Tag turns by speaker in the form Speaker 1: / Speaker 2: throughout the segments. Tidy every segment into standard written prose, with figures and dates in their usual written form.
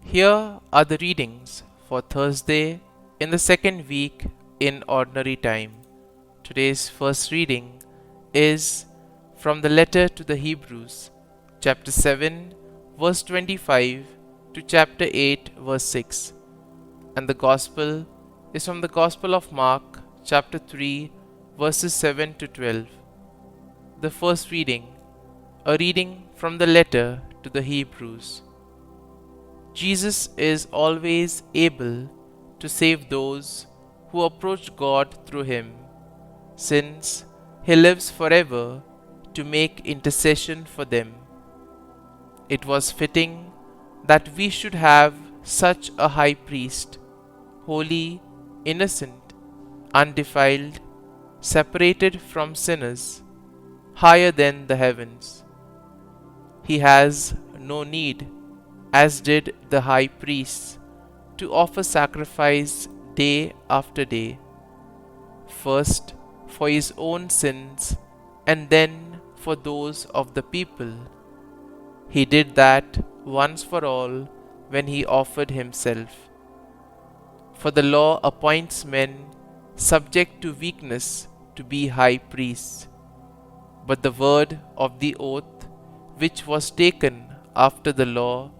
Speaker 1: Here are the readings for Thursday in the second week in Ordinary Time. Today's first reading is from the letter to the Hebrews, chapter 7, verse 25 to chapter 8, verse 6. And the Gospel is from the Gospel of Mark, chapter 3, verses 7 to 12. The first reading, a reading from the letter to the Hebrews. Jesus is always able to save those who approach God through him, since he lives forever to make intercession for them. It was fitting that we should have such a high priest, holy, innocent, undefiled, separated from sinners, higher than the heavens. He has no need, as did the high priests, to offer sacrifice day after day, first for his own sins and then for those of the people. He did that once for all when he offered himself. For the law appoints men subject to weakness to be high priests, but the word of the oath, which was taken after the law,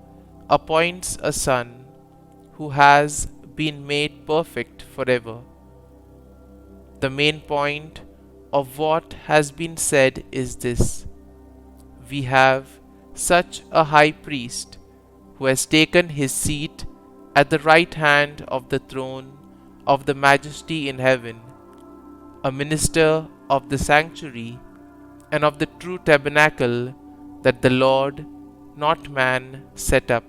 Speaker 1: appoints a son who has been made perfect forever. The main point of what has been said is this: we have such a high priest who has taken his seat at the right hand of the throne of the Majesty in heaven, a minister of the sanctuary and of the true tabernacle that the Lord, not man, set up.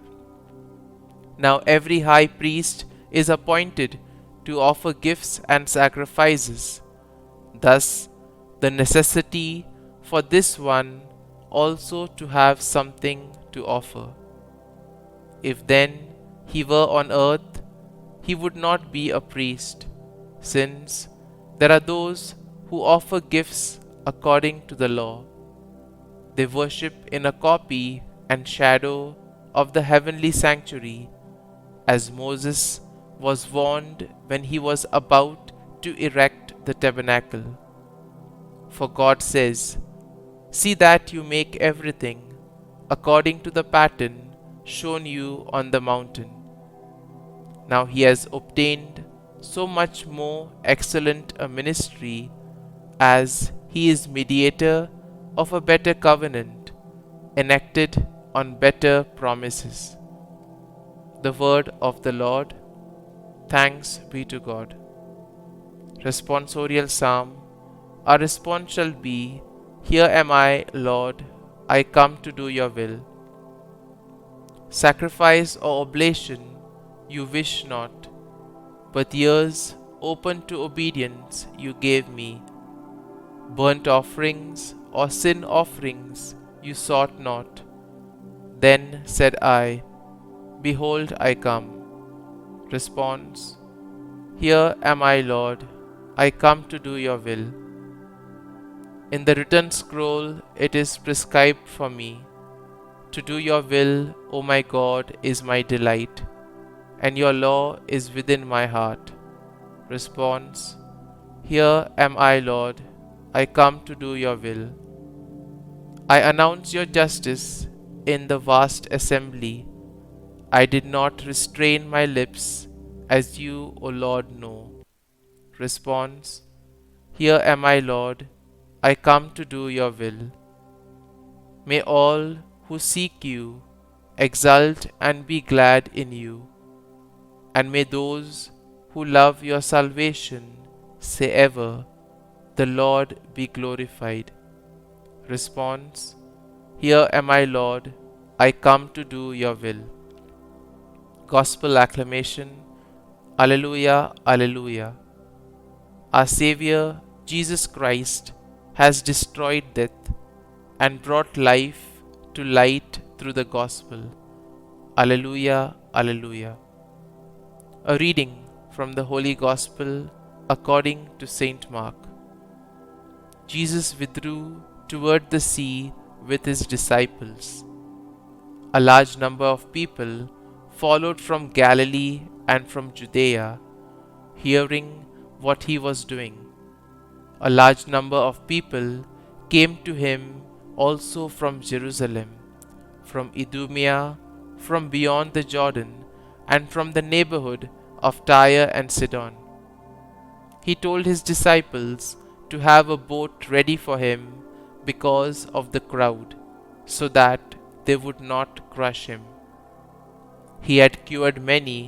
Speaker 1: Now every high priest is appointed to offer gifts and sacrifices. Thus, the necessity for this one also to have something to offer. If then he were on earth, he would not be a priest, since there are those who offer gifts according to the law. They worship in a copy and shadow of the heavenly sanctuary, as Moses was warned when he was about to erect the tabernacle. For God says, "See that you make everything according to the pattern shown you on the mountain." Now he has obtained so much more excellent a ministry, as he is mediator of a better covenant, enacted on better promises. The word of the Lord. Thanks be to God. Responsorial Psalm. Our response shall be, "Here am I, Lord, I come to do your will." Sacrifice or oblation you wish not, but ears open to obedience you gave me. Burnt offerings or sin offerings you sought not. Then said I, "Behold, I come." Response. Here am I, Lord, I come to do your will. In the written scroll it is prescribed for me. To do your will, O my God, is my delight, and your law is within my heart. Response. Here am I, Lord, I come to do your will. I announce your justice in the vast assembly. I did not restrain my lips, as you, O Lord, know. Response. Here am I, Lord, I come to do your will. May all who seek you exult and be glad in you, and may those who love your salvation say ever, "The Lord be glorified." Response. Here am I, Lord, I come to do your will. Gospel acclamation. Alleluia, Alleluia. Our Xavier, Jesus Christ, has destroyed death and brought life to light through the gospel. Alleluia, Alleluia. A reading from the Holy Gospel according to Saint Mark. Jesus withdrew toward the sea with his disciples. A large number of people followed from Galilee and from Judea, hearing what he was doing. A large number of people came to him also from Jerusalem, from Idumea, from beyond the Jordan, and from the neighborhood of Tyre and Sidon. He told his disciples to have a boat ready for him because of the crowd, so that they would not crush him. He had cured many,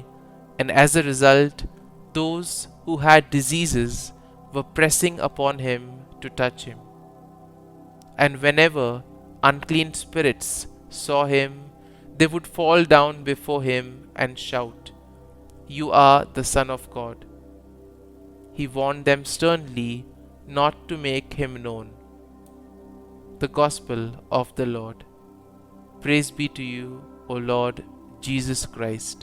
Speaker 1: and as a result, those who had diseases were pressing upon him to touch him. And whenever unclean spirits saw him, they would fall down before him and shout, "You are the Son of God." He warned them sternly not to make him known. The Gospel of the Lord. Praise be to you, O Lord Jesus Christ.